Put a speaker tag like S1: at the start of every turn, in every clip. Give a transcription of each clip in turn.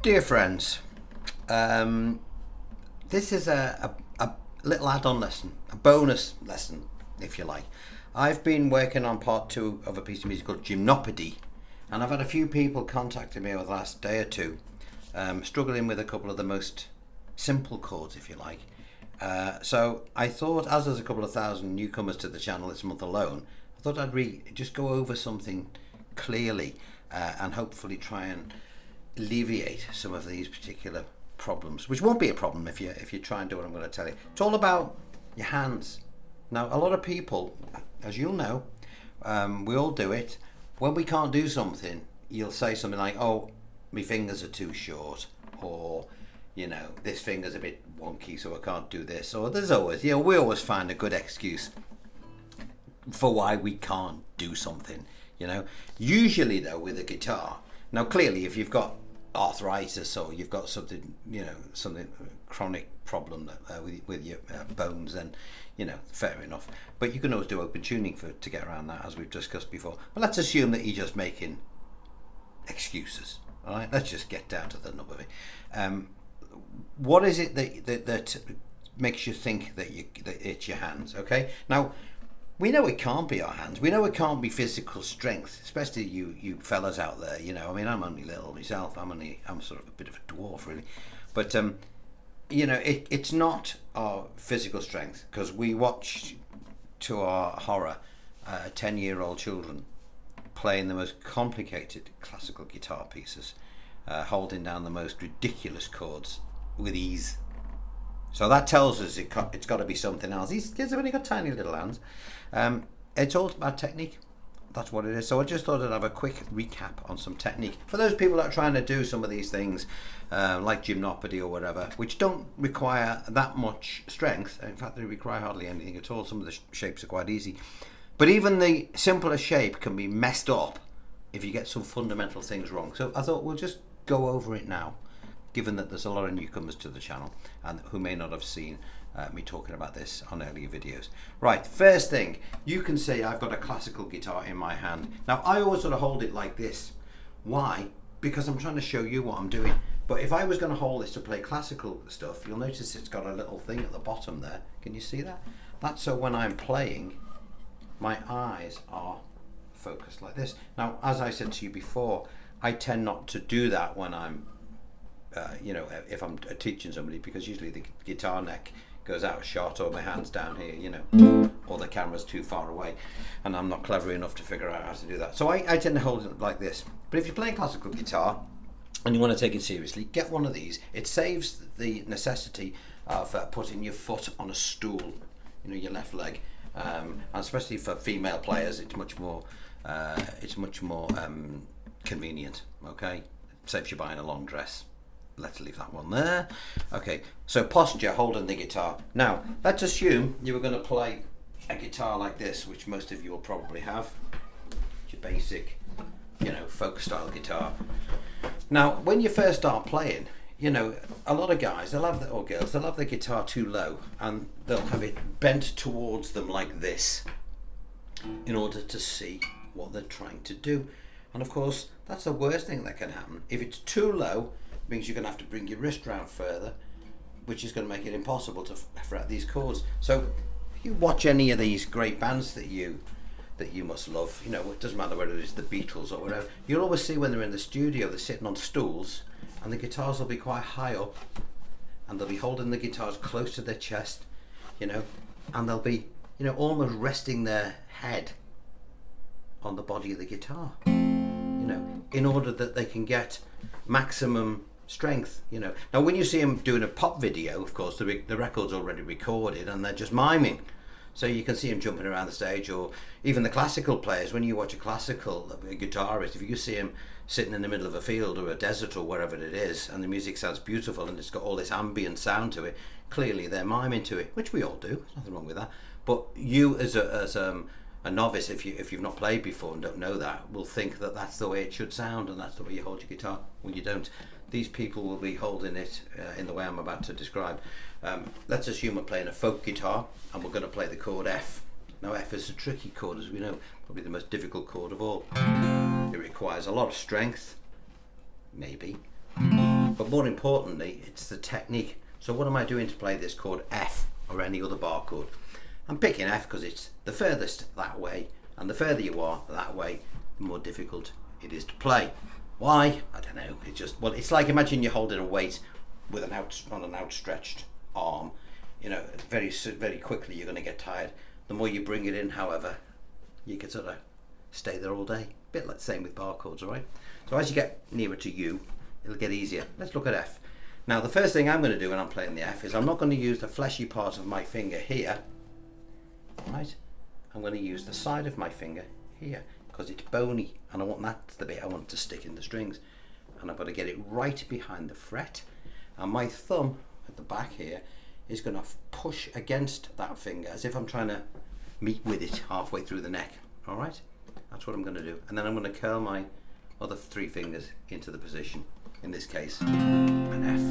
S1: Dear friends, this is a little add-on lesson, a bonus lesson, if you like. I've been working on part 2 of a piece of music called Gymnopody, and I've had a few people contacting me over the last day or two, struggling with a couple of the most simple chords, if you like. So I thought, as there's a couple of thousand newcomers to the channel this month alone, I thought I'd just go over something clearly and hopefully try and alleviate some of these particular problems, which won't be a problem if you try and do what I'm going to tell you. It's all about your hands. Now, a lot of people, as you'll know, we all do it. When we can't do something, you'll say something like, "Oh, my fingers are too short," or, you know, "This finger's a bit wonky, so I can't do this." Or there's always, we always find a good excuse for why we can't do something. Usually though, with a guitar, now clearly if you've got arthritis or you've got something, something chronic problem with your bones, then fair enough. But you can always do open tuning to get around that, as we've discussed before. But let's assume that you're just making excuses. All right, let's just get down to the nub of it. What is it that makes you think that it's your hands? Okay, now we know it can't be our hands. We know it can't be physical strength, especially you fellas out there. I mean, I'm only little myself. I'm sort of a bit of a dwarf, really. But it's not our physical strength, because we watch, to our horror, 10-year-old children playing the most complicated classical guitar pieces, holding down the most ridiculous chords with ease. So that tells us it's got to be something else. These kids have only got tiny little hands. It's all about technique. That's what it is. So I just thought I'd have a quick recap on some technique for those people that are trying to do some of these things, like Gymnopody or whatever, which don't require that much strength. In fact, they require hardly anything at all. Some of the shapes are quite easy. But even the simplest shape can be messed up if you get some fundamental things wrong. So I thought we'll just go over it now, given that there's a lot of newcomers to the channel and who may not have seen me talking about this on earlier videos. Right, first thing, you can see I've got a classical guitar in my hand. Now, I always sort of hold it like this. Why? Because I'm trying to show you what I'm doing. But if I was going to hold this to play classical stuff, you'll notice it's got a little thing at the bottom there. Can you see that? That's so when I'm playing, my eyes are focused like this. Now, as I said to you before, I tend not to do that when I'm if I'm teaching somebody, because usually the guitar neck goes out of shot, or my hand's down here, or the camera's too far away, and I'm not clever enough to figure out how to do that. So I tend to hold it like this. But if you're playing classical guitar and you want to take it seriously, get one of these. It saves the necessity of putting your foot on a stool, your left leg, and especially for female players, it's much more convenient. Okay, it saves you buying a long dress. Let's leave that one there. Okay, so posture, holding the guitar. Now, let's assume you were going to play a guitar like this, which most of you will probably have. It's your basic, folk style guitar. Now, when you first start playing, a lot of guys, or girls, they'll have the guitar too low, and they'll have it bent towards them like this in order to see what they're trying to do. And of course, that's the worst thing that can happen. If it's too low, means you're going to have to bring your wrist round further, which is going to make it impossible to fret these chords. So if you watch any of these great bands that you must love, it doesn't matter whether it's the Beatles or whatever, you'll always see when they're in the studio, they're sitting on stools, and the guitars will be quite high up, and they'll be holding the guitars close to their chest, and they'll be almost resting their head on the body of the guitar, in order that they can get maximum strength. Now when you see them doing a pop video, of course the record's already recorded and they're just miming, so you can see them jumping around the stage. Or even the classical players, when you watch a classical guitarist, if you see him sitting in the middle of a field or a desert or wherever it is, and the music sounds beautiful and it's got all this ambient sound to it, clearly they're miming to it, which we all do. There's nothing wrong with that. But you as a novice, if you've not played before and don't know that, will think that that's the way it should sound and that's the way you hold your guitar. Well, you don't. These people will be holding it in the way I'm about to describe. Let's assume we're playing a folk guitar and we're going to play the chord F. Now, F is a tricky chord, as we know, probably the most difficult chord of all. It requires a lot of strength, maybe, but more importantly, it's the technique. So what am I doing to play this chord F or any other bar chord? I'm picking F because it's the furthest that way, and the further you are that way, the more difficult it is to play. Why? I don't know. It's just, well, it's like, imagine you're holding a weight with on an outstretched arm. You know, very quickly you're going to get tired. The more you bring it in, however, you can sort of stay there all day. Bit like the same with bar chords, all right? So as you get nearer to U, it'll get easier. Let's look at F. Now, the first thing I'm going to do when I'm playing the F is I'm not going to use the fleshy part of my finger here, right? I'm going to use the side of my finger here because it's bony, and I want that's the bit I want to stick in the strings. And I've got to get it right behind the fret, and my thumb at the back here is going to push against that finger as if I'm trying to meet with it halfway through the neck. All right, that's what I'm going to do, and then I'm going to curl my other 3 fingers into the position. In this case, an F,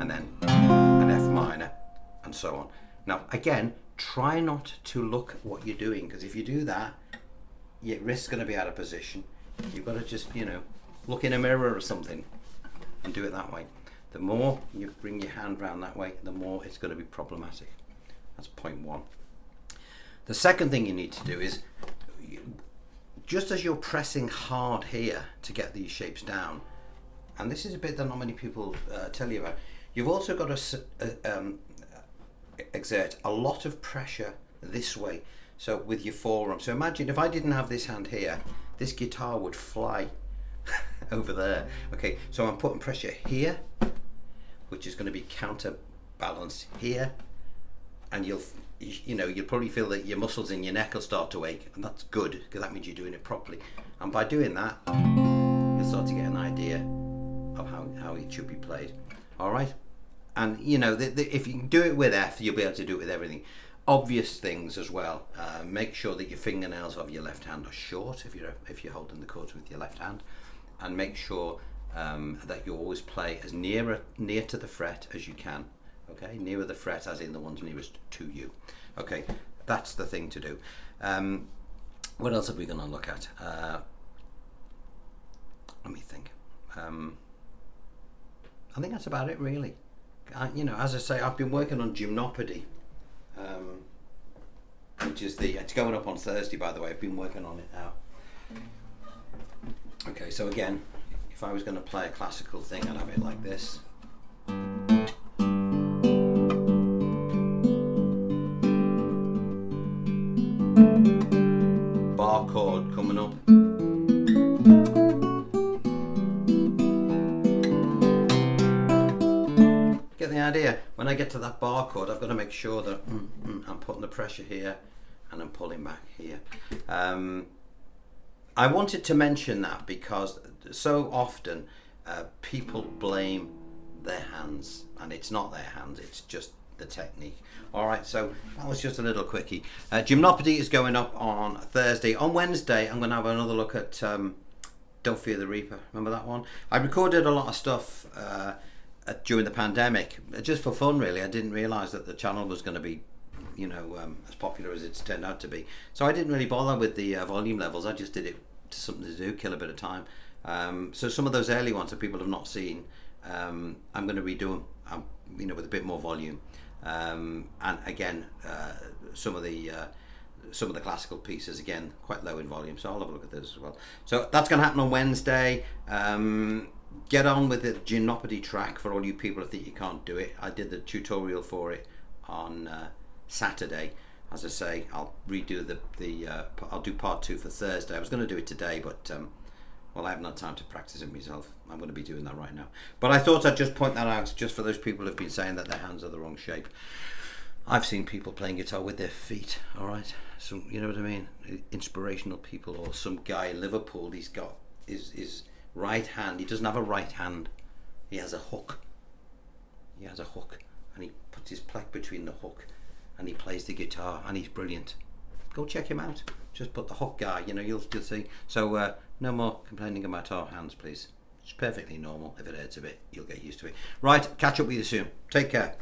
S1: and then an F minor, and so on. Now, again, try not to look at what you're doing, because if you do that, your wrist's going to be out of position. You've got to just, you know, look in a mirror or something and do it that way. The more you bring your hand round that way, the more it's going to be problematic. That's point 1. The second thing you need to do is, just as you're pressing hard here to get these shapes down, and this is a bit that not many people tell you about, you've also got to exert a lot of pressure this way, so with your forearm. So imagine if I didn't have this hand here, this guitar would fly over there. Okay, so I'm putting pressure here, which is going to be counterbalanced here, and you'll probably feel that your muscles in your neck will start to ache, and that's good because that means you're doing it properly. And by doing that, you'll start to get an idea of how it should be played. All right, and you know, if you can do it with F, you'll be able to do it with everything. Obvious things as well. Make sure that your fingernails of your left hand are short if you're holding the chords with your left hand, and make sure that you always play as near to the fret as you can. Okay, nearer the fret as in the ones nearest to you. Okay, that's the thing to do. What else are we going to look at? Let me think. I think that's about it, really. You know, as I say, I've been working on gymnopody, which is it's going up on Thursday, by the way. I've been working on it now. Okay, so again, if I was going to play a classical thing, I'd have it like this. Bar chord coming up. Get the idea? When I get to that bar chord, I've got to make sure that I'm putting the pressure here and I'm pulling back here. I wanted to mention that because so often people blame their hands, and it's not their hands, it's just the technique. All right, so that was just a little quickie. Gymnopody is going up on Thursday. On Wednesday, I'm going to have another look at Don't Fear the Reaper. Remember that one? I recorded a lot of stuff during the pandemic, just for fun, really. I didn't realise that the channel was going to be, you know, as popular as it's turned out to be. So I didn't really bother with the volume levels. I just did it to something to do, kill a bit of time. So some of those early ones that people have not seen, I'm going to redo them, you know, with a bit more volume. And again, some of the classical pieces, again, quite low in volume, so I'll have a look at those as well. So that's going to happen on Wednesday. Get on with the gymnopody track for all you people who think you can't do it. I did the tutorial for it on Saturday. As I say, I'll redo I'll do part 2 for Thursday. I was going to do it today, but well, I haven't had time to practice it myself. I'm going to be doing that right now. But I thought I'd just point that out, just for those people who've been saying that their hands are the wrong shape. I've seen people playing guitar with their feet, all right? So, you know what I mean? Inspirational people, or some guy in Liverpool, he's got his right hand. He doesn't have a right hand. He has a hook. He has a hook, and he puts his pluck between the hook, and he plays the guitar, and he's brilliant. Go check him out. Just put the hook guy, you know, you'll see. So no more complaining about our hands, please. It's perfectly normal. If it hurts a bit, you'll get used to it. Right, catch up with you soon. Take care.